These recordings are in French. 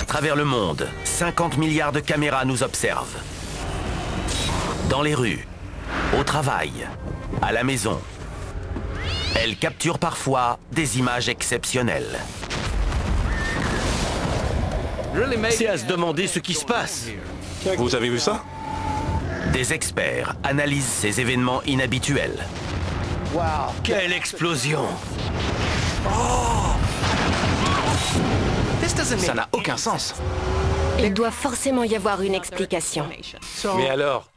travers le monde, 50 milliards de caméras nous observent. Dans les rues, au travail, à la maison. Elles capturent parfois des images exceptionnelles. C'est à se demander ce qui se passe. Vous avez vu ça? Des experts analysent ces événements inhabituels. Quelle explosion! Ça n'a aucun sens. Il doit forcément y avoir une explication. Mais alors,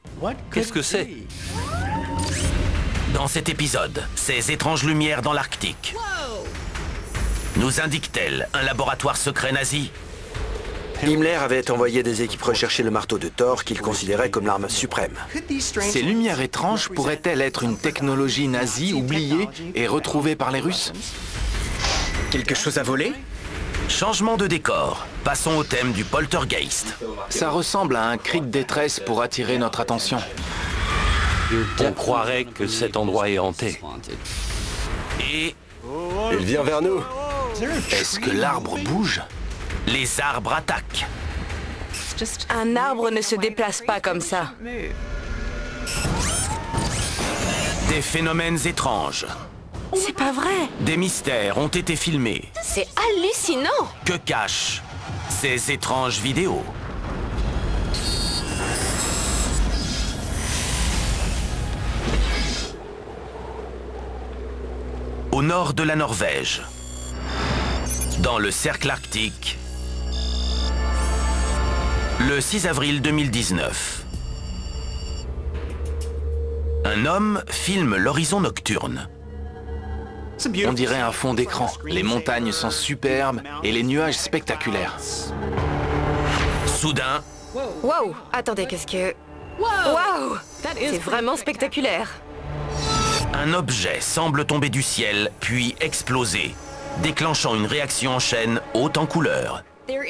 qu'est-ce que c'est? Dans cet épisode, ces étranges lumières dans l'Arctique. Nous indique-t-elle un laboratoire secret nazi? Himmler avait envoyé des équipes rechercher le marteau de Thor qu'il considérait comme l'arme suprême. Ces lumières étranges pourraient-elles être une technologie nazie oubliée et retrouvée par les Russes? Quelque chose à voler? Changement de décor. Passons au thème du poltergeist. Ça ressemble à un cri de détresse pour attirer notre attention. On croirait que cet endroit est hanté. Et Il vient vers nous. Est-ce que l'arbre bouge? les arbres attaquent. Un arbre ne se déplace pas comme ça. Des phénomènes étranges. C'est pas vrai. Des mystères ont été filmés. C'est hallucinant. Que cachent ces étranges vidéos? Au nord de la Norvège, dans le cercle arctique, le 6 avril 2019, un homme filme l'horizon nocturne. On dirait un fond d'écran. Les montagnes sont superbes et les nuages spectaculaires. Soudain, Waouh. Attendez, qu'est-ce que... Waouh. C'est vraiment spectaculaire. un objet semble tomber du ciel, puis exploser, déclenchant une réaction en chaîne haute en couleurs.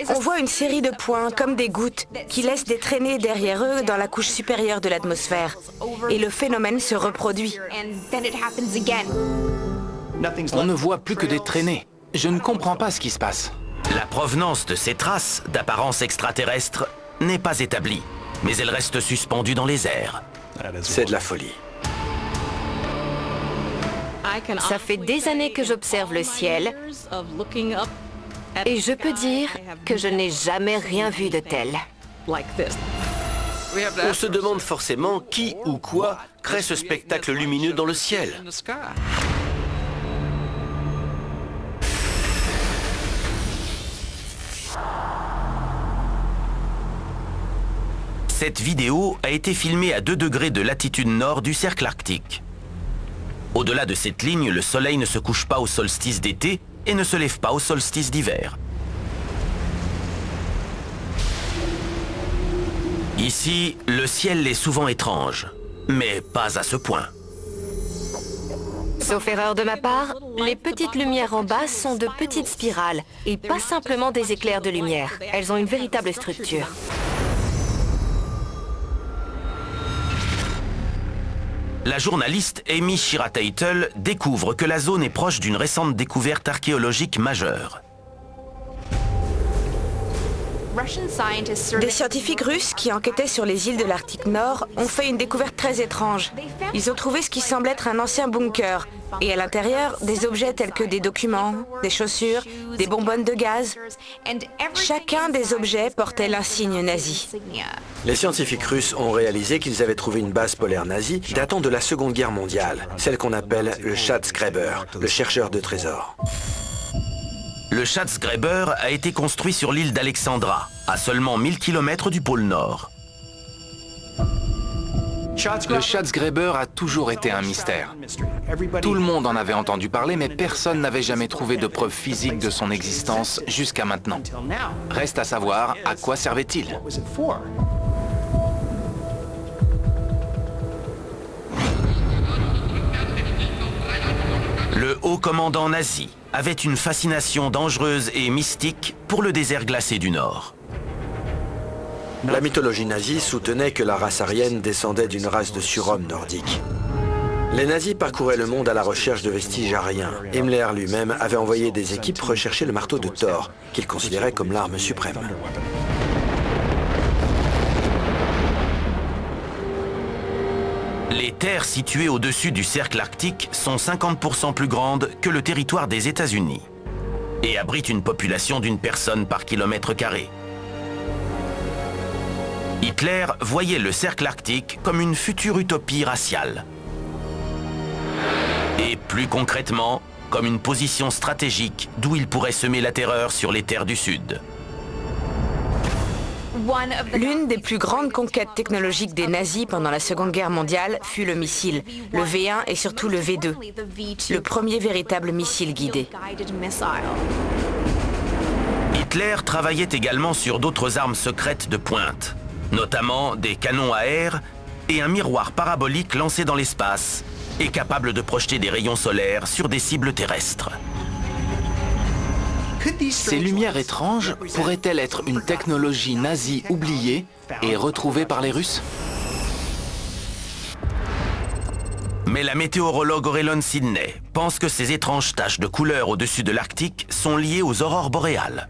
On voit une série de points, comme des gouttes, qui laissent des traînées derrière eux dans la couche supérieure de l'atmosphère. Et le phénomène se reproduit. On ne voit plus que des traînées. Je ne comprends pas ce qui se passe. La provenance de ces traces, d'apparence extraterrestre, n'est pas établie, mais elles restent suspendues dans les airs. C'est de la folie. Ça fait des années que j'observe le ciel et je peux dire que je n'ai jamais rien vu de tel. On se demande forcément qui ou quoi crée ce spectacle lumineux dans le ciel. Cette vidéo a été filmée à 2 degrés de latitude nord du cercle arctique. Au-delà de cette ligne, le soleil ne se couche pas au solstice d'été et ne se lève pas au solstice d'hiver. Ici, le ciel est souvent étrange, mais pas à ce point. Sauf erreur de ma part, les petites lumières en bas sont de petites spirales et pas simplement des éclairs de lumière. Elles ont une véritable structure. La journaliste Amy Shira Teitel découvre que la zone est proche d'une récente découverte archéologique majeure. Des scientifiques russes qui enquêtaient sur les îles de l'Arctique Nord ont fait une découverte très étrange. Ils ont trouvé ce qui semble être un ancien bunker. Et à l'intérieur, des objets tels que des documents, des chaussures, des bonbonnes de gaz. Chacun des objets portait l'insigne nazi. Les scientifiques russes ont réalisé qu'ils avaient trouvé une base polaire nazie datant de la Seconde Guerre mondiale, celle qu'on appelle le Schatzgräber, le chercheur de trésors. Le Schatzgräber a été construit sur l'île d'Alexandra, à seulement 1000 km du pôle Nord. Le Schatzgräber a toujours été un mystère. Tout le monde en avait entendu parler, mais personne n'avait jamais trouvé de preuves physiques de son existence jusqu'à maintenant. Reste à savoir à quoi servait-il. Le haut commandant nazi avait une fascination dangereuse et mystique pour le désert glacé du Nord. La mythologie nazie soutenait que la race aryenne descendait d'une race de surhommes nordiques. Les nazis parcouraient le monde à la recherche de vestiges ariens. Himmler lui-même avait envoyé des équipes rechercher le marteau de Thor, qu'il considérait comme l'arme suprême. Les terres situées au-dessus du cercle arctique sont 50% plus grandes que le territoire des États-Unis et abritent une population d'une personne par kilomètre carré. Hitler voyait le cercle arctique comme une future utopie raciale. Et plus concrètement, comme une position stratégique d'où il pourrait semer la terreur sur les terres du Sud. L'une des plus grandes conquêtes technologiques des nazis pendant la Seconde Guerre mondiale fut le missile, le V1 et surtout le V2, le premier véritable missile guidé. Hitler travaillait également sur d'autres armes secrètes de pointe, notamment des canons à air et un miroir parabolique lancé dans l'espace et capable de projeter des rayons solaires sur des cibles terrestres. Ces lumières étranges pourraient-elles être une technologie nazie oubliée et retrouvée par les Russes? Mais la météorologue Orelon Sidney pense que ces étranges taches de couleur au-dessus de l'Arctique sont liées aux aurores boréales.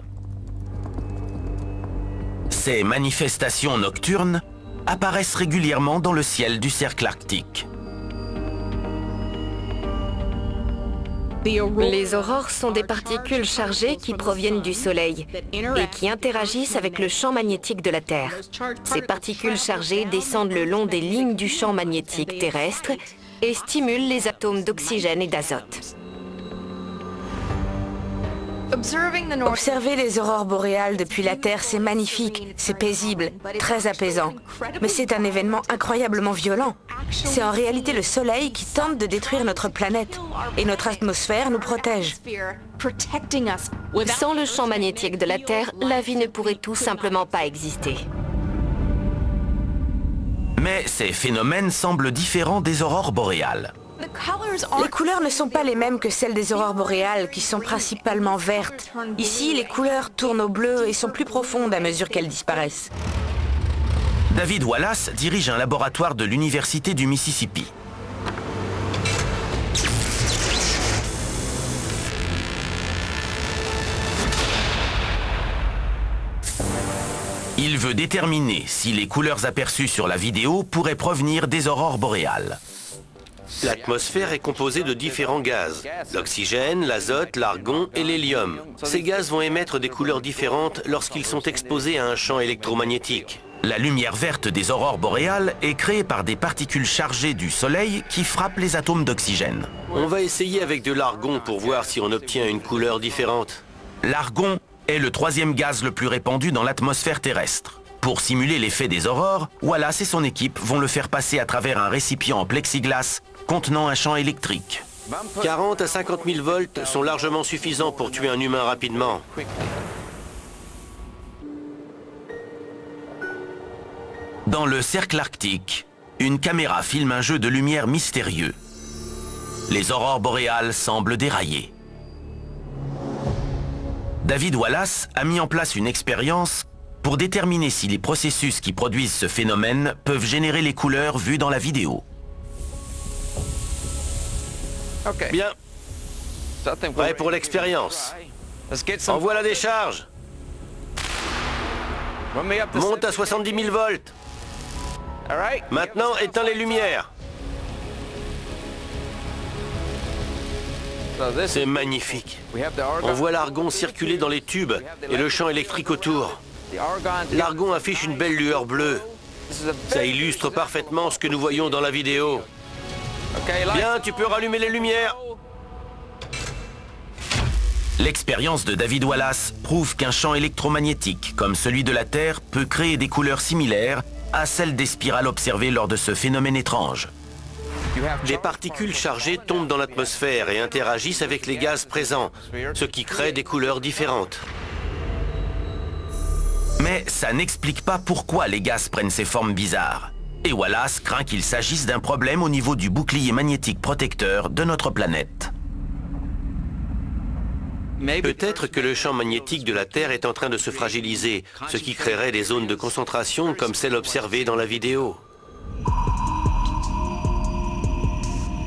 Ces manifestations nocturnes apparaissent régulièrement dans le ciel du cercle arctique. Les aurores sont des particules chargées qui proviennent du Soleil et qui interagissent avec le champ magnétique de la Terre. Ces particules chargées descendent le long des lignes du champ magnétique terrestre et stimulent les atomes d'oxygène et d'azote. Observer les aurores boréales depuis la Terre, c'est magnifique, c'est paisible, très apaisant. Mais c'est un événement incroyablement violent. C'est en réalité le Soleil qui tente de détruire notre planète. Et notre atmosphère nous protège. Sans le champ magnétique de la Terre, la vie ne pourrait tout simplement pas exister. Mais ces phénomènes semblent différents des aurores boréales. Les couleurs ne sont pas les mêmes que celles des aurores boréales, qui sont principalement vertes. Ici, les couleurs tournent au bleu et sont plus profondes à mesure qu'elles disparaissent. David Wallace dirige un laboratoire de l'Université du Mississippi. Il veut déterminer si les couleurs aperçues sur la vidéo pourraient provenir des aurores boréales. L'atmosphère est composée de différents gaz. L'oxygène, l'azote, l'argon et l'hélium. Ces gaz vont émettre des couleurs différentes lorsqu'ils sont exposés à un champ électromagnétique. La lumière verte des aurores boréales est créée par des particules chargées du Soleil qui frappent les atomes d'oxygène. On va essayer avec de l'argon pour voir si on obtient une couleur différente. L'argon est le troisième gaz le plus répandu dans l'atmosphère terrestre. Pour simuler l'effet des aurores, Wallace et son équipe vont le faire passer à travers un récipient en plexiglas contenant un champ électrique. 40 à 50 000 volts sont largement suffisants pour tuer un humain rapidement. Dans le cercle arctique, une caméra filme un jeu de lumière mystérieux. Les aurores boréales semblent dérailler. David Wallace a mis en place une expérience pour déterminer si les processus qui produisent ce phénomène peuvent générer les couleurs vues dans la vidéo. Bien. Prêt pour l'expérience. Envoie la décharge. Monte à 70 000 volts. Maintenant, éteins les lumières. C'est magnifique. On voit l'argon circuler dans les tubes et le champ électrique autour. L'argon affiche une belle lueur bleue. Ça illustre parfaitement ce que nous voyons dans la vidéo. Bien, tu peux rallumer les lumières. L'expérience de David Wallace prouve qu'un champ électromagnétique comme celui de la Terre peut créer des couleurs similaires à celles des spirales observées lors de ce phénomène étrange. Des particules chargées tombent dans l'atmosphère et interagissent avec les gaz présents, ce qui crée des couleurs différentes. Mais ça n'explique pas pourquoi les gaz prennent ces formes bizarres. Et Wallace craint qu'il s'agisse d'un problème au niveau du bouclier magnétique protecteur de notre planète. Peut-être que le champ magnétique de la Terre est en train de se fragiliser, ce qui créerait des zones de concentration comme celle observée dans la vidéo.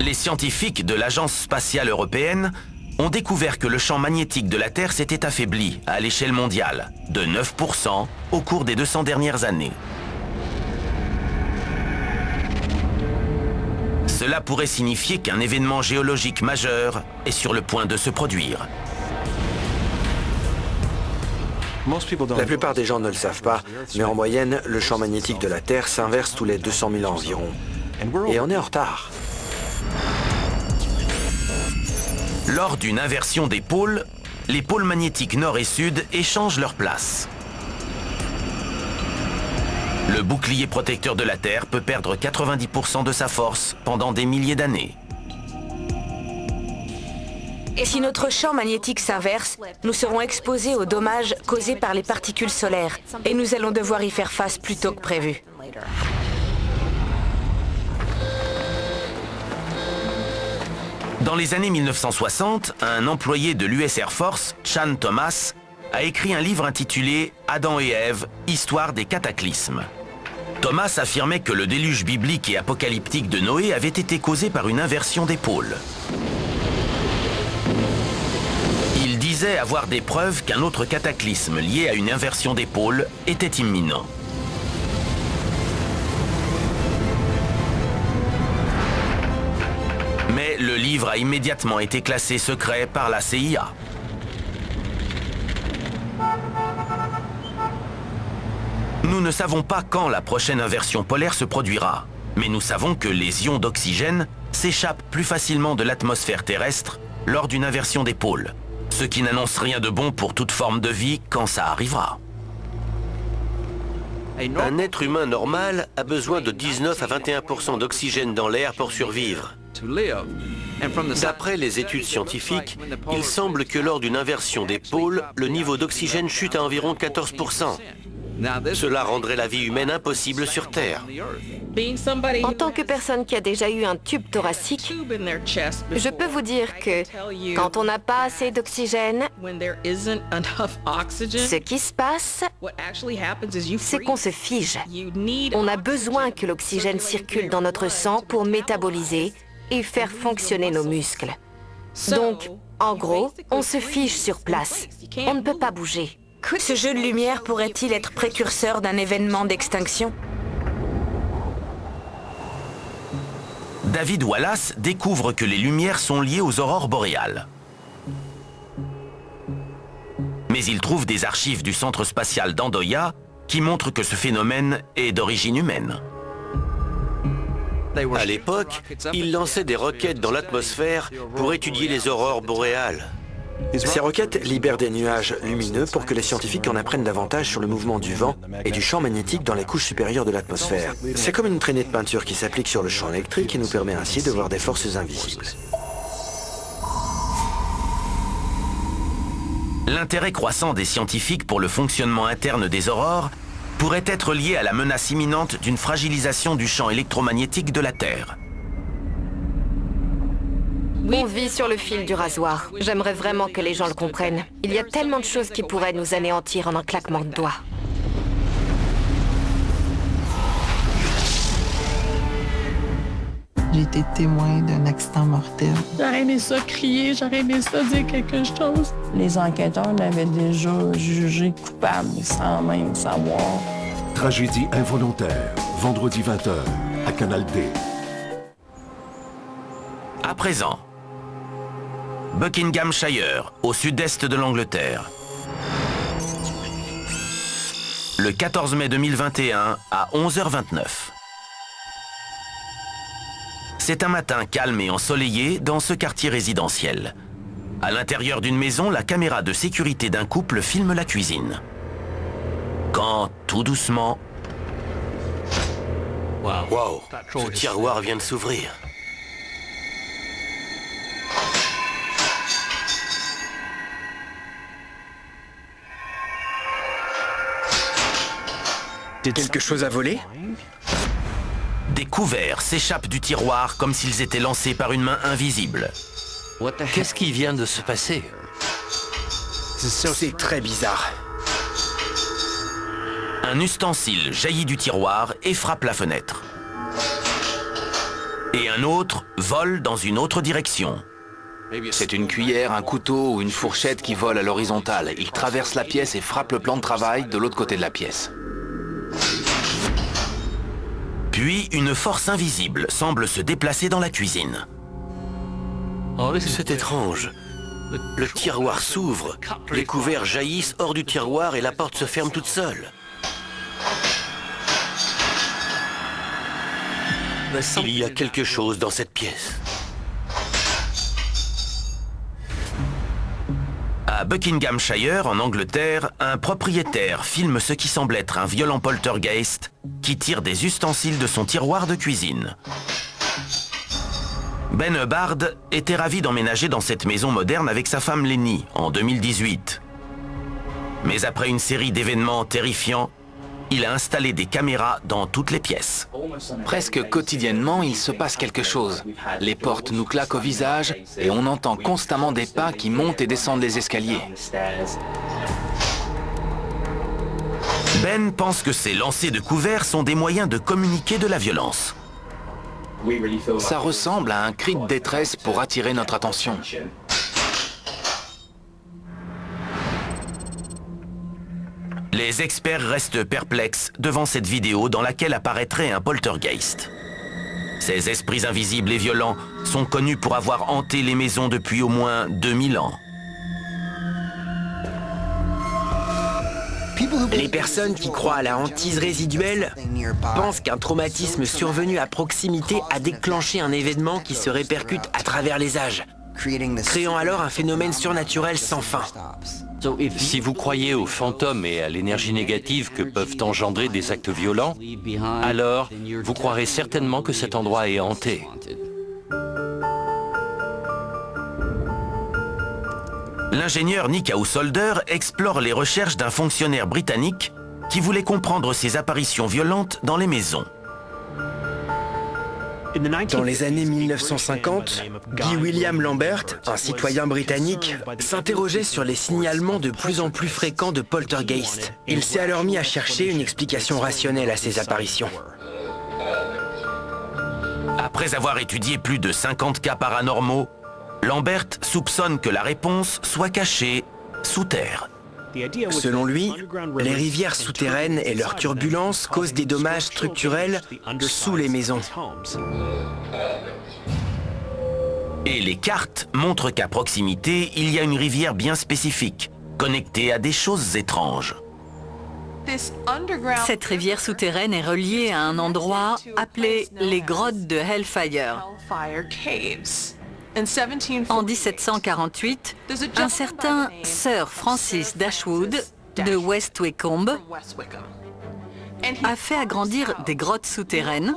Les scientifiques de l'Agence spatiale européenne ont découvert que le champ magnétique de la Terre s'était affaibli à l'échelle mondiale de 9% au cours des 200 dernières années. Cela pourrait signifier qu'un événement géologique majeur est sur le point de se produire. La plupart des gens ne le savent pas, mais en moyenne, le champ magnétique de la Terre s'inverse tous les 200 000 ans environ. Et on est en retard. Lors d'une inversion des pôles, les pôles magnétiques nord et sud échangent leur place. Le bouclier protecteur de la Terre peut perdre 90% de sa force pendant des milliers d'années. Et si notre champ magnétique s'inverse, nous serons exposés aux dommages causés par les particules solaires et nous allons devoir y faire face plus tôt que prévu. Dans les années 1960, un employé de l'US Air Force, Chan Thomas, a écrit un livre intitulé « Adam et Ève, histoire des cataclysmes ». Thomas affirmait que le déluge biblique et apocalyptique de Noé avait été causé par une inversion des pôles. Il disait avoir des preuves qu'un autre cataclysme lié à une inversion des pôles était imminent. Mais le livre a immédiatement été classé secret par la CIA. Nous ne savons pas quand la prochaine inversion polaire se produira, mais nous savons que les ions d'oxygène s'échappent plus facilement de l'atmosphère terrestre lors d'une inversion des pôles, ce qui n'annonce rien de bon pour toute forme de vie quand ça arrivera. Un être humain normal a besoin de 19 à 21% d'oxygène dans l'air pour survivre. D'après les études scientifiques, il semble que lors d'une inversion des pôles, le niveau d'oxygène chute à environ 14%. Cela rendrait la vie humaine impossible sur Terre. En tant que personne qui a déjà eu un tube thoracique, je peux vous dire que quand on n'a pas assez d'oxygène, ce qui se passe, c'est qu'on se fige. On a besoin que l'oxygène circule dans notre sang pour métaboliser et faire fonctionner nos muscles. Donc, en gros, on se fige sur place. On ne peut pas bouger. Ce jeu de lumière pourrait-il être précurseur d'un événement d'extinction? David Wallace découvre que les lumières sont liées aux aurores boréales. Mais il trouve des archives du centre spatial d'Andoya qui montrent que ce phénomène est d'origine humaine. À l'époque, ils lançaient des roquettes dans l'atmosphère pour étudier les aurores boréales. Ces roquettes libèrent des nuages lumineux pour que les scientifiques en apprennent davantage sur le mouvement du vent et du champ magnétique dans les couches supérieures de l'atmosphère. C'est comme une traînée de peinture qui s'applique sur le champ électrique et nous permet ainsi de voir des forces invisibles. L'intérêt croissant des scientifiques pour le fonctionnement interne des aurores pourrait être lié à la menace imminente d'une fragilisation du champ électromagnétique de la Terre. On vit sur le fil du rasoir. J'aimerais vraiment que les gens le comprennent. Il y a tellement de choses qui pourraient nous anéantir en un claquement de doigts. J'ai été témoin d'un accident mortel. J'aurais aimé ça crier, j'aurais aimé ça dire quelque chose. Les enquêteurs l'avaient déjà jugé coupable sans même savoir. Tragédie involontaire, vendredi 20h, à Canal D. À présent, Buckinghamshire, au sud-est de l'Angleterre. Le 14 mai 2021 à 11h29. C'est un matin calme et ensoleillé dans ce quartier résidentiel. À l'intérieur d'une maison, la caméra de sécurité d'un couple filme la cuisine. Quand, tout doucement... Wow, ce tiroir vient de s'ouvrir. Quelque chose à voler? Des couverts s'échappent du tiroir comme s'ils étaient lancés par une main invisible. Qu'est-ce qui vient de se passer? C'est très bizarre. Un ustensile jaillit du tiroir et frappe la fenêtre. et un autre vole dans une autre direction. C'est une cuillère, un couteau ou une fourchette qui vole à l'horizontale. Il traverse la pièce et frappe le plan de travail de l'autre côté de la pièce. Puis une force invisible semble se déplacer dans la cuisine. C'est étrange. Le tiroir s'ouvre, les couverts jaillissent hors du tiroir et la porte se ferme toute seule. Il y a quelque chose dans cette pièce. À Buckinghamshire, en Angleterre, un propriétaire filme ce qui semble être un violent poltergeist qui tire des ustensiles de son tiroir de cuisine. Ben Hubbard était ravi d'emménager dans cette maison moderne avec sa femme Lenny en 2018. Mais après une série d'événements terrifiants, il a installé des caméras dans toutes les pièces. Presque quotidiennement, il se passe quelque chose. Les portes nous claquent au visage et on entend constamment des pas qui montent et descendent les escaliers. Ben pense que ces lancers de couverts sont des moyens de communiquer de la violence. Ça ressemble à un cri de détresse pour attirer notre attention. Les experts restent perplexes devant cette vidéo dans laquelle apparaîtrait un poltergeist. Ces esprits invisibles et violents sont connus pour avoir hanté les maisons depuis au moins 2000 ans. Les personnes qui croient à la hantise résiduelle pensent qu'un traumatisme survenu à proximité a déclenché un événement qui se répercute à travers les âges, créant alors un phénomène surnaturel sans fin. Si vous croyez aux fantômes et à l'énergie négative que peuvent engendrer des actes violents, alors vous croirez certainement que cet endroit est hanté. L'ingénieur Nick Householder explore les recherches d'un fonctionnaire britannique qui voulait comprendre ces apparitions violentes dans les maisons. Dans les années 1950, Guy William Lambert, un citoyen britannique, s'interrogeait sur les signalements de plus en plus fréquents de poltergeist. Il s'est alors mis à chercher une explication rationnelle à ces apparitions. Après avoir étudié plus de 50 cas paranormaux, Lambert soupçonne que la réponse soit cachée sous terre. Selon lui, les rivières souterraines et leurs turbulences causent des dommages structurels sous les maisons. Et les cartes montrent qu'à proximité, il y a une rivière bien spécifique, connectée à des choses étranges. Cette rivière souterraine est reliée à un endroit appelé les grottes de Hellfire. En 1748, un certain Sir Francis Dashwood de West Wycombe a fait agrandir des grottes souterraines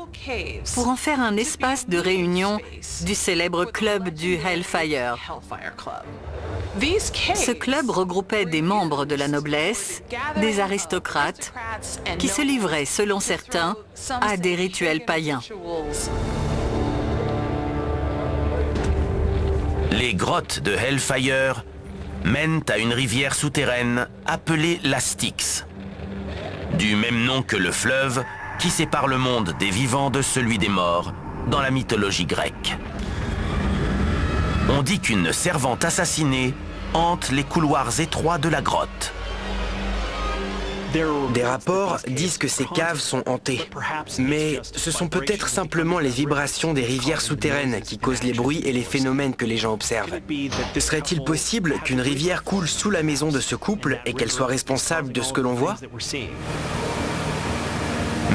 pour en faire un espace de réunion du célèbre club du Hellfire. Ce club regroupait des membres de la noblesse, des aristocrates, qui se livraient, selon certains, à des rituels païens. Les grottes de Hellfire mènent à une rivière souterraine appelée la Styx, du même nom que le fleuve qui sépare le monde des vivants de celui des morts dans la mythologie grecque. On dit qu'une servante assassinée hante les couloirs étroits de la grotte. Des rapports disent que ces caves sont hantées, mais ce sont peut-être simplement les vibrations des rivières souterraines qui causent les bruits et les phénomènes que les gens observent. Serait-il possible qu'une rivière coule sous la maison de ce couple et qu'elle soit responsable de ce que l'on voit?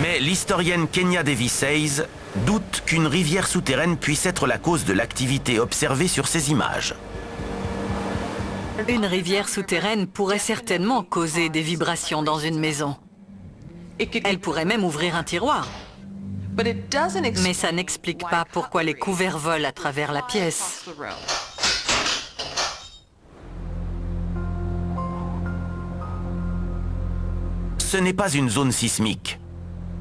Mais l'historienne Kenya Davis Hayes doute qu'une rivière souterraine puisse être la cause de l'activité observée sur ces images. Une rivière souterraine pourrait certainement causer des vibrations dans une maison. Elle pourrait même ouvrir un tiroir. Mais ça n'explique pas pourquoi les couverts volent à travers la pièce. Ce n'est pas une zone sismique.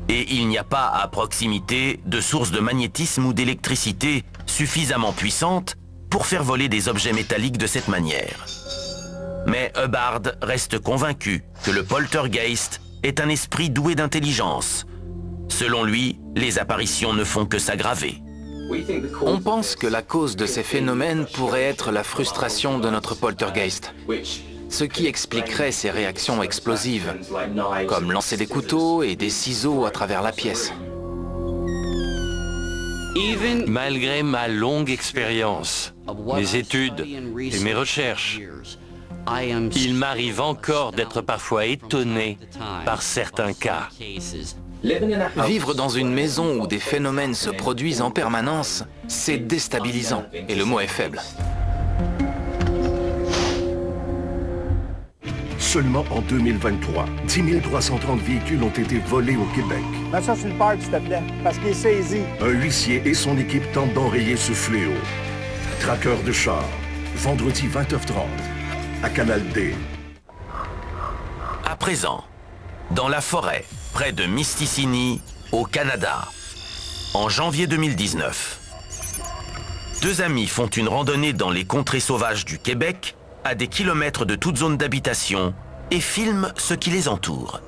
Et il n'y a pas à proximité de sources de magnétisme ou d'électricité suffisamment puissantes pour faire voler des objets métalliques de cette manière. Mais Hubbard reste convaincu que le poltergeist est un esprit doué d'intelligence. Selon lui, les apparitions ne font que s'aggraver. On pense que la cause de ces phénomènes pourrait être la frustration de notre poltergeist, ce qui expliquerait ces réactions explosives, comme lancer des couteaux et des ciseaux à travers la pièce. Malgré ma longue expérience, mes études et mes recherches, il m'arrive encore d'être parfois étonné par certains cas. Vivre dans une maison où des phénomènes se produisent en permanence, c'est déstabilisant, et le mot est faible. Seulement en 2023, 10 330 véhicules ont été volés au Québec. Mets ça sur le parc, s'il te plaît, parce qu'il est saisi. Un huissier et son équipe tentent d'enrayer ce fléau. Traqueur de chars, vendredi 20h30, à Canal D. À présent, dans la forêt, près de Mistisini, au Canada, en janvier 2019. Deux amis font une randonnée dans les contrées sauvages du Québec, à des kilomètres de toute zone d'habitation, et filment ce qui les entoure.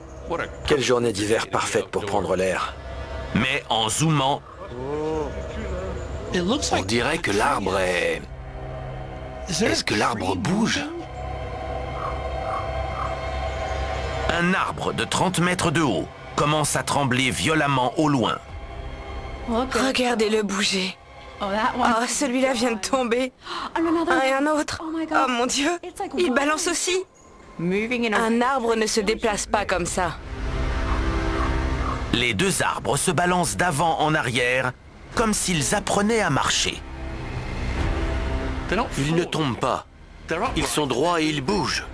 Quelle journée d'hiver parfaite pour prendre l'air. Mais en zoomant, on dirait que l'arbre est... Est-ce que l'arbre bouge? un arbre de 30 mètres de haut commence à trembler violemment au loin. Regardez-le bouger. Oh, celui-là vient de tomber. Et un autre. Oh mon Dieu, il balance aussi. Un arbre ne se déplace pas comme ça. Les deux arbres se balancent d'avant en arrière, comme s'ils apprenaient à marcher. Ils ne tombent pas. Ils sont droits et ils bougent.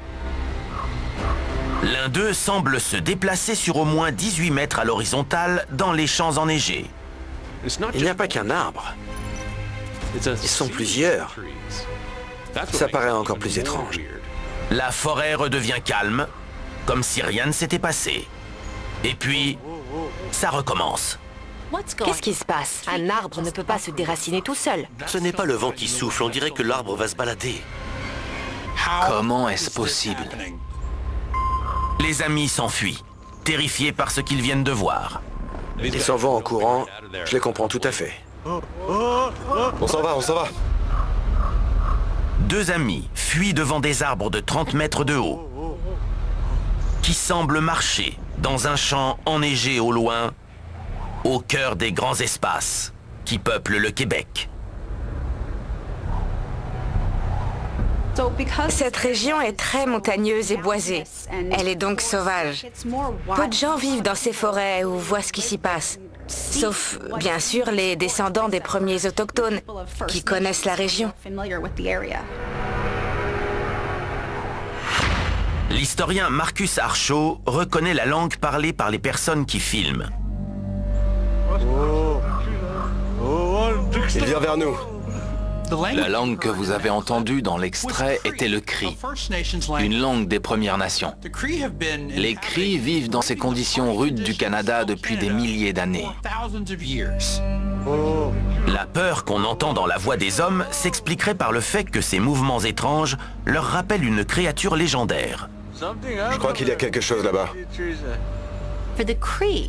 L'un d'eux semble se déplacer sur au moins 18 mètres à l'horizontale dans les champs enneigés. Il n'y a pas qu'un arbre. Ils sont plusieurs. Ça paraît encore plus étrange. La forêt redevient calme, comme si rien ne s'était passé. Et puis, ça recommence. Qu'est-ce qui se passe? Un arbre ne peut pas se déraciner tout seul. Ce n'est pas le vent qui souffle, on dirait que l'arbre va se balader. Comment est-ce possible? Les amis s'enfuient, terrifiés par ce qu'ils viennent de voir. Ils s'en vont en courant, je les comprends tout à fait. On s'en va, on s'en va. Deux amis fuient devant des arbres de 30 mètres de haut, qui semblent marcher dans un champ enneigé au loin, au cœur des grands espaces qui peuplent le Québec. Cette région est très montagneuse et boisée. Elle est donc sauvage. Peu de gens vivent dans ces forêts ou voient ce qui s'y passe. Sauf, bien sûr, les descendants des premiers autochtones qui connaissent la région. L'historien Marcus Archot reconnaît la langue parlée par les personnes qui filment. Il vient vers nous. La langue que vous avez entendue dans l'extrait était le Cri, une langue des Premières Nations. Les Cris vivent dans ces conditions rudes du Canada depuis des milliers d'années. La peur qu'on entend dans la voix des hommes s'expliquerait par le fait que ces mouvements étranges leur rappellent une créature légendaire. Je crois qu'il y a quelque chose là-bas.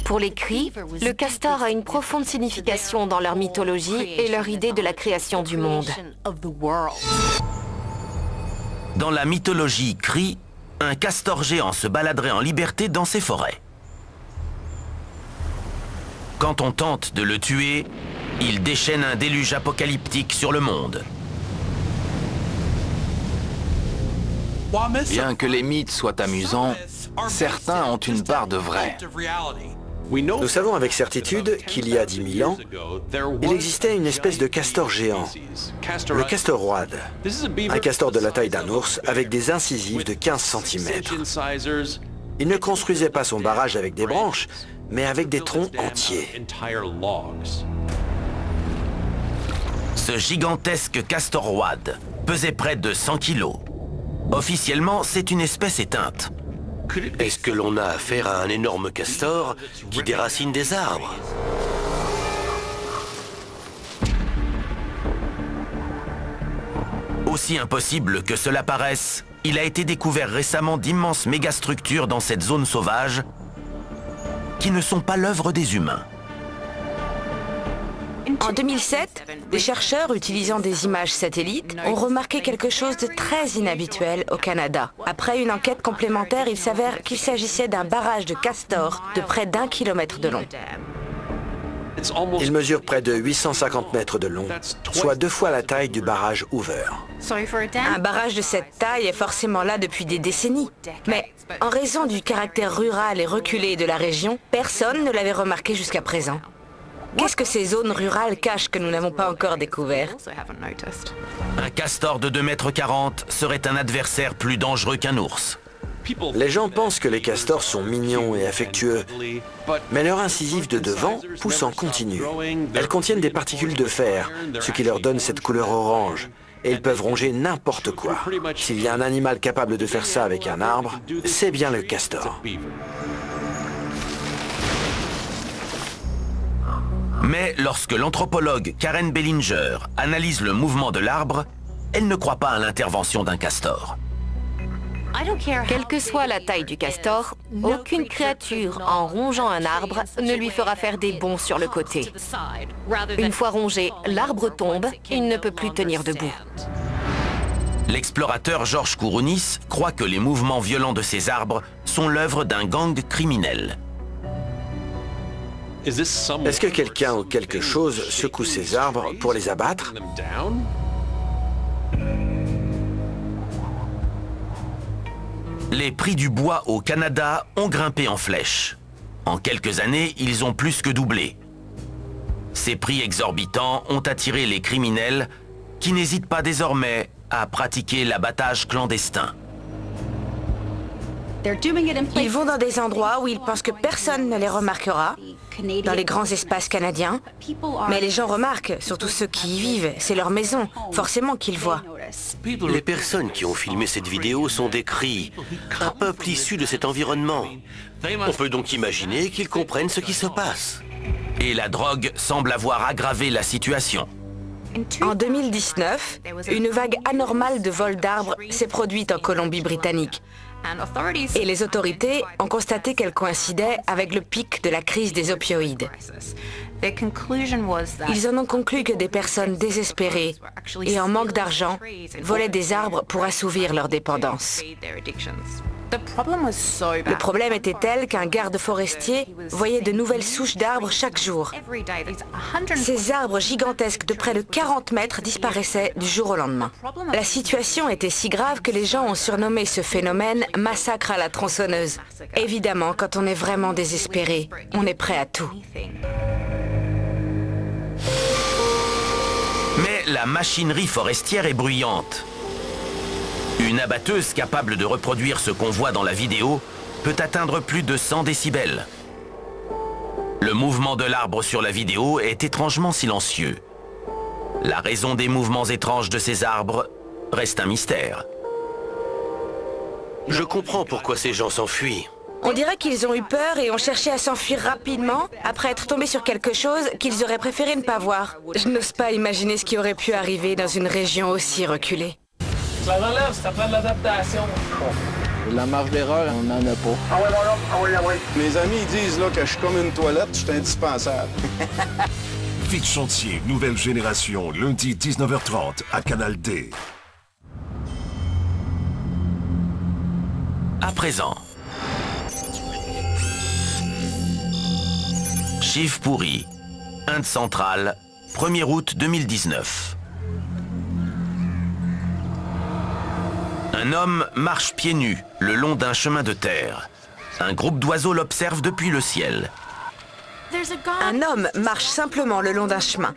Pour les Cris, le castor a une profonde signification dans leur mythologie et leur idée de la création du monde. Dans la mythologie Cri, un castor géant se baladerait en liberté dans ces forêts. Quand on tente de le tuer, il déchaîne un déluge apocalyptique sur le monde. Bien que les mythes soient amusants, certains ont une part de vrai. Nous savons avec certitude qu'il y a 10 000 ans, il existait une espèce de castor géant, le castor roide, un castor de la taille d'un ours avec des incisives de 15 cm. Il ne construisait pas son barrage avec des branches, mais avec des troncs entiers. Ce gigantesque castor roide pesait près de 100 kilos. Officiellement, c'est une espèce éteinte. Est-ce que l'on a affaire à un énorme castor qui déracine des arbres? Aussi impossible que cela paraisse, il a été découvert récemment d'immenses mégastructures dans cette zone sauvage qui ne sont pas l'œuvre des humains. En 2007, des chercheurs utilisant des images satellites ont remarqué quelque chose de très inhabituel au Canada. Après une enquête complémentaire, il s'avère qu'il s'agissait d'un barrage de castors de près d'1 kilomètre de long. Il mesure près de 850 mètres de long, soit 2 fois la taille du barrage Hoover. Un barrage de cette taille est forcément là depuis des décennies. Mais en raison du caractère rural et reculé de la région, personne ne l'avait remarqué jusqu'à présent. Qu'est-ce que ces zones rurales cachent que nous n'avons pas encore découvert? Un castor de 2,40 m serait un adversaire plus dangereux qu'un ours. Les gens pensent que les castors sont mignons et affectueux, mais leurs incisives de devant poussent en continu. Elles contiennent des particules de fer, ce qui leur donne cette couleur orange, et ils peuvent ronger n'importe quoi. S'il y a un animal capable de faire ça avec un arbre, c'est bien le castor. Mais lorsque l'anthropologue Karen Bellinger analyse le mouvement de l'arbre, elle ne croit pas à l'intervention d'un castor. Quelle que soit la taille du castor, aucune créature, en rongeant un arbre, ne lui fera faire des bonds sur le côté. Une fois rongé, l'arbre tombe, il ne peut plus tenir debout. L'explorateur Georges Kourounis croit que les mouvements violents de ces arbres sont l'œuvre d'un gang criminel. Est-ce que quelqu'un ou quelque chose secoue ces arbres pour les abattre? Les prix du bois au Canada ont grimpé en flèche. En quelques années, ils ont plus que doublé. Ces prix exorbitants ont attiré les criminels qui n'hésitent pas désormais à pratiquer l'abattage clandestin. Ils vont dans des endroits où ils pensent que personne ne les remarquera, dans les grands espaces canadiens. Mais les gens remarquent, surtout ceux qui y vivent, c'est leur maison, forcément qu'ils voient. Les personnes qui ont filmé cette vidéo sont des cris, un peuple issu de cet environnement. On peut donc imaginer qu'ils comprennent ce qui se passe. Et la drogue semble avoir aggravé la situation. En 2019, une vague anormale de vols d'arbres s'est produite en Colombie-Britannique. Et les autorités ont constaté qu'elle coïncidait avec le pic de la crise des opioïdes. Ils en ont conclu que des personnes désespérées et en manque d'argent volaient des arbres pour assouvir leur dépendance. Le problème était tel qu'un garde forestier voyait de nouvelles souches d'arbres chaque jour. Ces arbres gigantesques de près de 40 mètres disparaissaient du jour au lendemain. La situation était si grave que les gens ont surnommé ce phénomène « massacre à la tronçonneuse ». Évidemment, quand on est vraiment désespéré, on est prêt à tout. Mais la machinerie forestière est bruyante. Une abatteuse capable de reproduire ce qu'on voit dans la vidéo peut atteindre plus de 100 décibels. Le mouvement de l'arbre sur la vidéo est étrangement silencieux. La raison des mouvements étranges de ces arbres reste un mystère. Je comprends pourquoi ces gens s'enfuient. On dirait qu'ils ont eu peur et ont cherché à s'enfuir rapidement après être tombés sur quelque chose qu'ils auraient préféré ne pas voir. Je n'ose pas imaginer ce qui aurait pu arriver dans une région aussi reculée. Ça relève, ça prend de l'adaptation. La marge d'erreur, on n'en a pas. Ah ouais, voilà, ah ouais, ah ouais. Mes amis ils disent là, que je suis comme une toilette, je suis indispensable. Vite chantier, nouvelle génération, lundi 19h30 à Canal D. À présent, Shivpuri, Inde centrale, 1er août 2019. Un homme marche pieds nus le long d'un chemin de terre. Un groupe d'oiseaux l'observe depuis le ciel. Un homme marche simplement le long d'un chemin.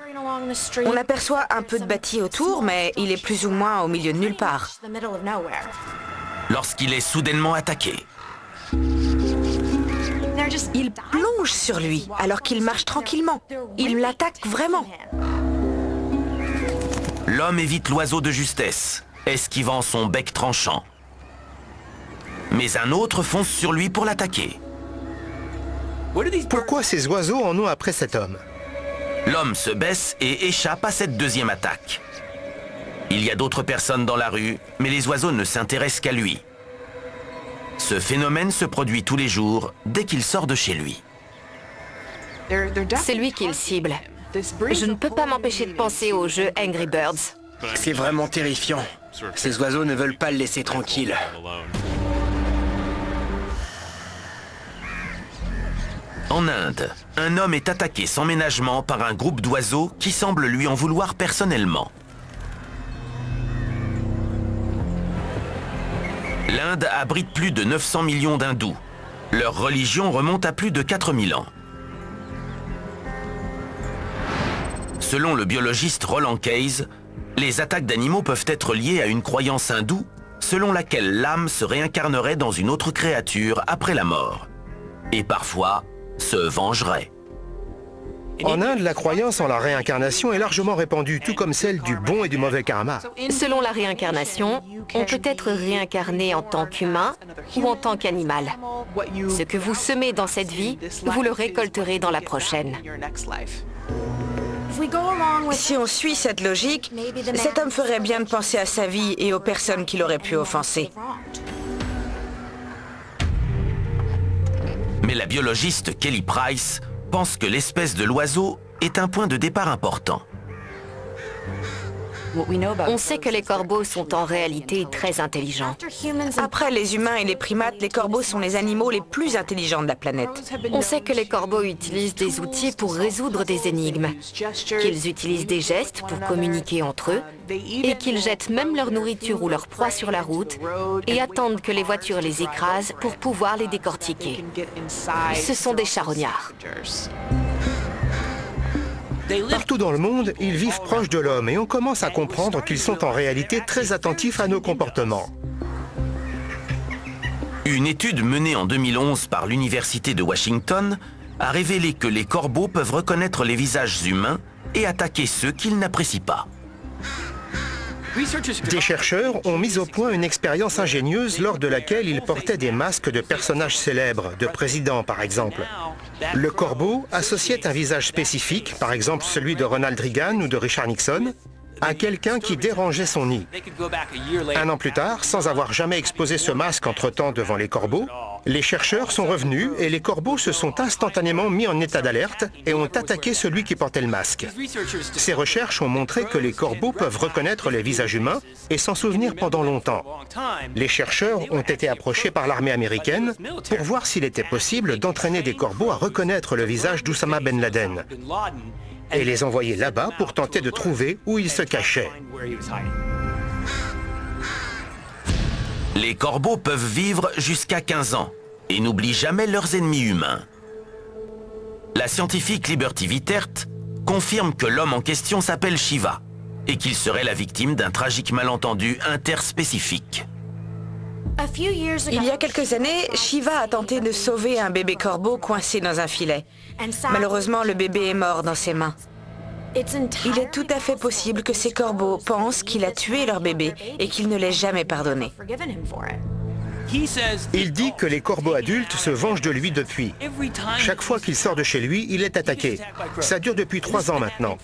On aperçoit un peu de bâti autour, mais il est plus ou moins au milieu de nulle part. Lorsqu'il est soudainement attaqué. Il plonge sur lui alors qu'il marche tranquillement. Il l'attaque vraiment. L'homme évite l'oiseau de justesse, esquivant son bec tranchant. Mais un autre fonce sur lui pour l'attaquer. Pourquoi ces oiseaux en ont après cet homme? L'homme se baisse et échappe à cette deuxième attaque. Il y a d'autres personnes dans la rue, mais les oiseaux ne s'intéressent qu'à lui. Ce phénomène se produit tous les jours dès qu'il sort de chez lui. C'est lui qui le cible. Je ne peux pas m'empêcher de penser au jeu Angry Birds. C'est vraiment terrifiant. Ces oiseaux ne veulent pas le laisser tranquille. En Inde, un homme est attaqué sans ménagement par un groupe d'oiseaux qui semble lui en vouloir personnellement. L'Inde abrite plus de 900 millions d'hindous. Leur religion remonte à plus de 4000 ans. Selon le biologiste Roland Keyes, les attaques d'animaux peuvent être liées à une croyance hindoue selon laquelle l'âme se réincarnerait dans une autre créature après la mort. Et parfois, se vengerait. En Inde, la croyance en la réincarnation est largement répandue, tout comme celle du bon et du mauvais karma. Selon la réincarnation, on peut être réincarné en tant qu'humain ou en tant qu'animal. Ce que vous semez dans cette vie, vous le récolterez dans la prochaine. Si on suit cette logique, cet homme ferait bien de penser à sa vie et aux personnes qu'il aurait pu offenser. Mais la biologiste Kelly Price pense que l'espèce de l'oiseau est un point de départ important. On sait que les corbeaux sont en réalité très intelligents. Après les humains et les primates, les corbeaux sont les animaux les plus intelligents de la planète. On sait que les corbeaux utilisent des outils pour résoudre des énigmes, qu'ils utilisent des gestes pour communiquer entre eux, et qu'ils jettent même leur nourriture ou leur proie sur la route et attendent que les voitures les écrasent pour pouvoir les décortiquer. Ce sont des charognards. Partout dans le monde, ils vivent proches de l'homme et on commence à comprendre qu'ils sont en réalité très attentifs à nos comportements. Une étude menée en 2011 par l'Université de Washington a révélé que les corbeaux peuvent reconnaître les visages humains et attaquer ceux qu'ils n'apprécient pas. Des chercheurs ont mis au point une expérience ingénieuse lors de laquelle ils portaient des masques de personnages célèbres, de présidents par exemple. Le corbeau associait un visage spécifique, par exemple celui de Ronald Reagan ou de Richard Nixon, à quelqu'un qui dérangeait son nid. Un an plus tard, sans avoir jamais exposé ce masque entre-temps devant les corbeaux, les chercheurs sont revenus et les corbeaux se sont instantanément mis en état d'alerte et ont attaqué celui qui portait le masque. Ces recherches ont montré que les corbeaux peuvent reconnaître les visages humains et s'en souvenir pendant longtemps. Les chercheurs ont été approchés par l'armée américaine pour voir s'il était possible d'entraîner des corbeaux à reconnaître le visage d'Oussama Ben Laden et les envoyer là-bas pour tenter de trouver où il se cachait. Les corbeaux peuvent vivre jusqu'à 15 ans et n'oublient jamais leurs ennemis humains. La scientifique Liberty Vittert confirme que l'homme en question s'appelle Shiva et qu'il serait la victime d'un tragique malentendu interspécifique. Il y a quelques années, Shiva a tenté de sauver un bébé corbeau coincé dans un filet. Malheureusement, le bébé est mort dans ses mains. Il est tout à fait possible que ces corbeaux pensent qu'il a tué leur bébé et qu'il ne l'ait jamais pardonné. Il dit que les corbeaux adultes se vengent de lui depuis. Chaque fois qu'il sort de chez lui, il est attaqué. Ça dure depuis 3 ans maintenant.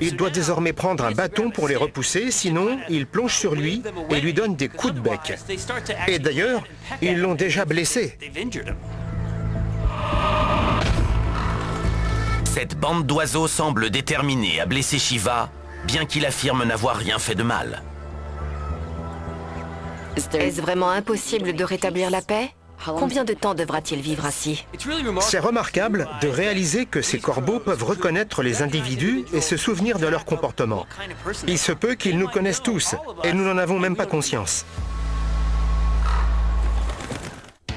Il doit désormais prendre un bâton pour les repousser, sinon il plonge sur lui et lui donne des coups de bec. Et d'ailleurs, ils l'ont déjà blessé. Cette bande d'oiseaux semble déterminée à blesser Shiva, bien qu'il affirme n'avoir rien fait de mal. Est-ce vraiment impossible de rétablir la paix? Combien de temps devra-t-il vivre ainsi? C'est remarquable de réaliser que ces corbeaux peuvent reconnaître les individus et se souvenir de leur comportement. Il se peut qu'ils nous connaissent tous, et nous n'en avons même pas conscience.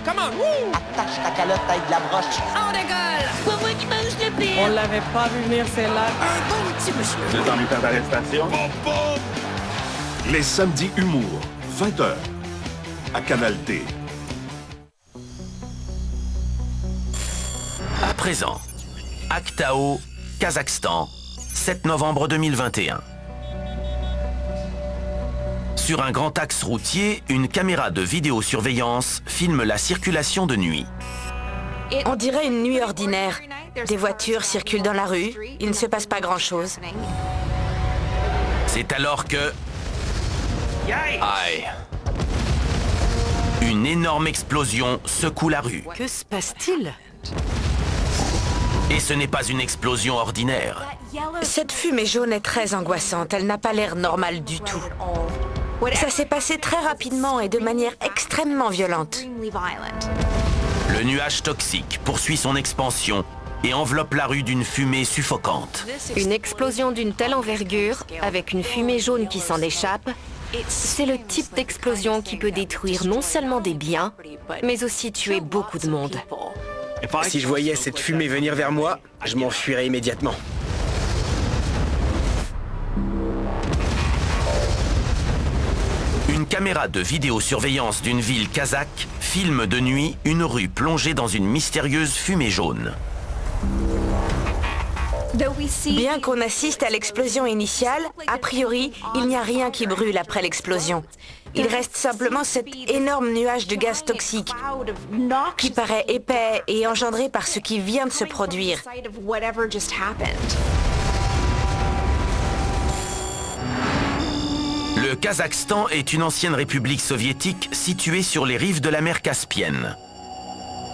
Attache ta calotte avec de la broche. On décolle! Pour moi qui mange le pire! On l'avait pas vu venir, celle-là. Un bon petit monsieur! Vous êtes en état d'arrestation? Les samedis humour, 20h, à Canal D. À présent, Aktao, Kazakhstan, 7 novembre 2021. Sur un grand axe routier, une caméra de vidéosurveillance filme la circulation de nuit. On dirait une nuit ordinaire. Des voitures circulent dans la rue, il ne se passe pas grand-chose. C'est alors que... Aïe! Une énorme explosion secoue la rue. Que se passe-t-il? Et ce n'est pas une explosion ordinaire. Cette fumée jaune est très angoissante, elle n'a pas l'air normale du tout. Ça s'est passé très rapidement et de manière extrêmement violente. Le nuage toxique poursuit son expansion et enveloppe la rue d'une fumée suffocante. Une explosion d'une telle envergure, avec une fumée jaune qui s'en échappe, c'est le type d'explosion qui peut détruire non seulement des biens, mais aussi tuer beaucoup de monde. Si je voyais cette fumée venir vers moi, je m'enfuirais immédiatement. Une caméra de vidéosurveillance d'une ville kazakh filme de nuit une rue plongée dans une mystérieuse fumée jaune. Bien qu'on assiste à l'explosion initiale, a priori, il n'y a rien qui brûle après l'explosion. Il reste simplement cet énorme nuage de gaz toxique qui paraît épais et engendré par ce qui vient de se produire. Le Kazakhstan est une ancienne république soviétique située sur les rives de la mer Caspienne.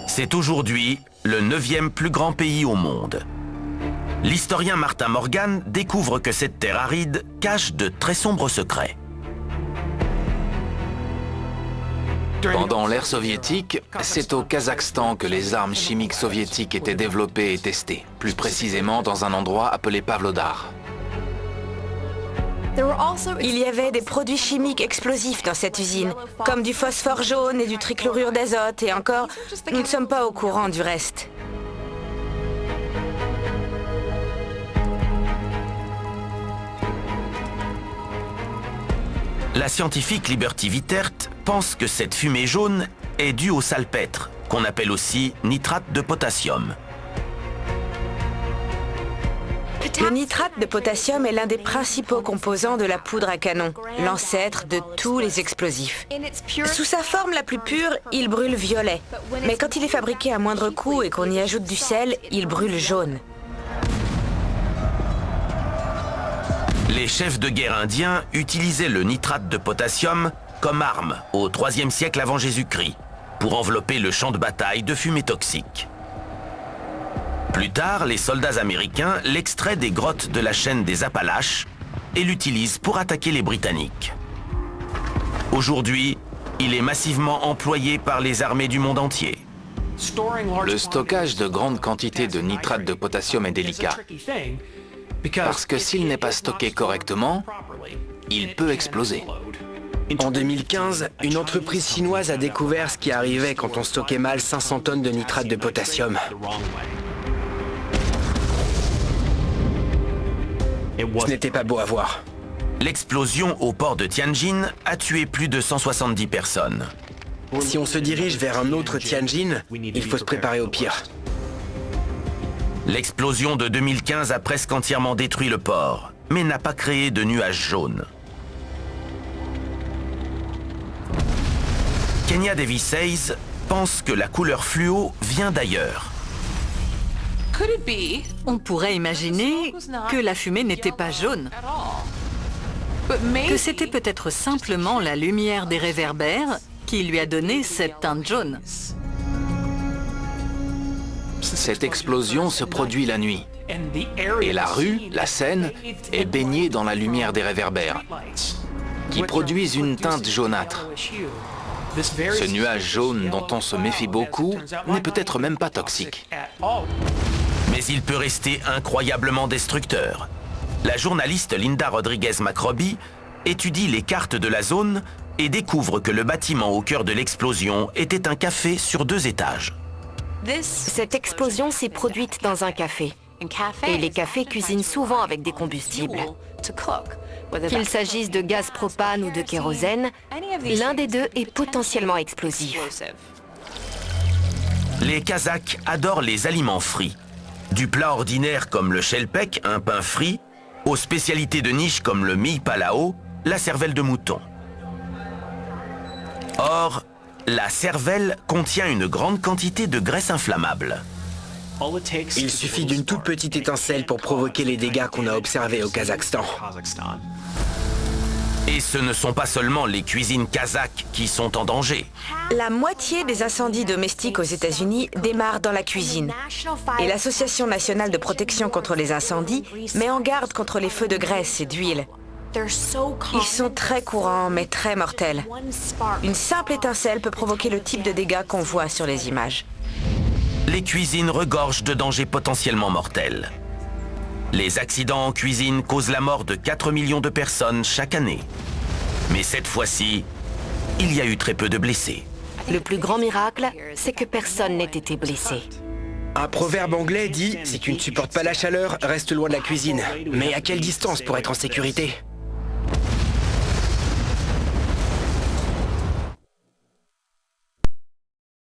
C'est aujourd'hui le 9e plus grand pays au monde. L'historien Martin Morgan découvre que cette terre aride cache de très sombres secrets. Pendant l'ère soviétique, c'est au Kazakhstan que les armes chimiques soviétiques étaient développées et testées, plus précisément dans un endroit appelé Pavlodar. Il y avait des produits chimiques explosifs dans cette usine, comme du phosphore jaune et du trichlorure d'azote, et encore, nous ne sommes pas au courant du reste. La scientifique Liberty Wittert pense que cette fumée jaune est due au salpêtre, qu'on appelle aussi nitrate de potassium. Le nitrate de potassium est l'un des principaux composants de la poudre à canon, l'ancêtre de tous les explosifs. Sous sa forme la plus pure, il brûle violet. Mais quand il est fabriqué à moindre coût et qu'on y ajoute du sel, il brûle jaune. Les chefs de guerre indiens utilisaient le nitrate de potassium comme arme au IIIe siècle avant Jésus-Christ pour envelopper le champ de bataille de fumée toxique. Plus tard, les soldats américains l'extraient des grottes de la chaîne des Appalaches et l'utilisent pour attaquer les Britanniques. Aujourd'hui, il est massivement employé par les armées du monde entier. Le stockage de grandes quantités de nitrate de potassium est délicat. Parce que s'il n'est pas stocké correctement, il peut exploser. En 2015, une entreprise chinoise a découvert ce qui arrivait quand on stockait mal 500 tonnes de nitrate de potassium. Ce n'était pas beau à voir. L'explosion au port de Tianjin a tué plus de 170 personnes. Si on se dirige vers un autre Tianjin, il faut se préparer au pire. L'explosion de 2015 a presque entièrement détruit le port, mais n'a pas créé de nuages jaunes. Kenya Davis Hayes pense que la couleur fluo vient d'ailleurs. On pourrait imaginer que la fumée n'était pas jaune, que c'était peut-être simplement la lumière des réverbères qui lui a donné cette teinte jaune. Cette explosion se produit la nuit. Et la rue, la Seine, est baignée dans la lumière des réverbères, qui produisent une teinte jaunâtre. Ce nuage jaune dont on se méfie beaucoup n'est peut-être même pas toxique. Mais il peut rester incroyablement destructeur. La journaliste Linda Rodriguez-McRobbie étudie les cartes de la zone et découvre que le bâtiment au cœur de l'explosion était un café sur 2 étages. Cette explosion s'est produite dans un café. Et les cafés cuisinent souvent avec des combustibles. Qu'il s'agisse de gaz propane ou de kérosène, l'un des deux est potentiellement explosif. Les Kazakhs adorent les aliments frits. Du plat ordinaire comme le shelpek, un pain frit, aux spécialités de niche comme le mie palao, la cervelle de mouton. Or, la cervelle contient une grande quantité de graisse inflammable. Il suffit d'une toute petite étincelle pour provoquer les dégâts qu'on a observés au Kazakhstan. Et ce ne sont pas seulement les cuisines kazakhs qui sont en danger. La moitié des incendies domestiques aux États-Unis démarrent dans la cuisine. Et l'Association nationale de protection contre les incendies met en garde contre les feux de graisse et d'huile. Ils sont très courants, mais très mortels. Une simple étincelle peut provoquer le type de dégâts qu'on voit sur les images. Les cuisines regorgent de dangers potentiellement mortels. Les accidents en cuisine causent la mort de 4 millions de personnes chaque année. Mais cette fois-ci, il y a eu très peu de blessés. Le plus grand miracle, c'est que personne n'ait été blessé. Un proverbe anglais dit « Si tu ne supportes pas la chaleur, reste loin de la cuisine ». Mais à quelle distance pour être en sécurité ?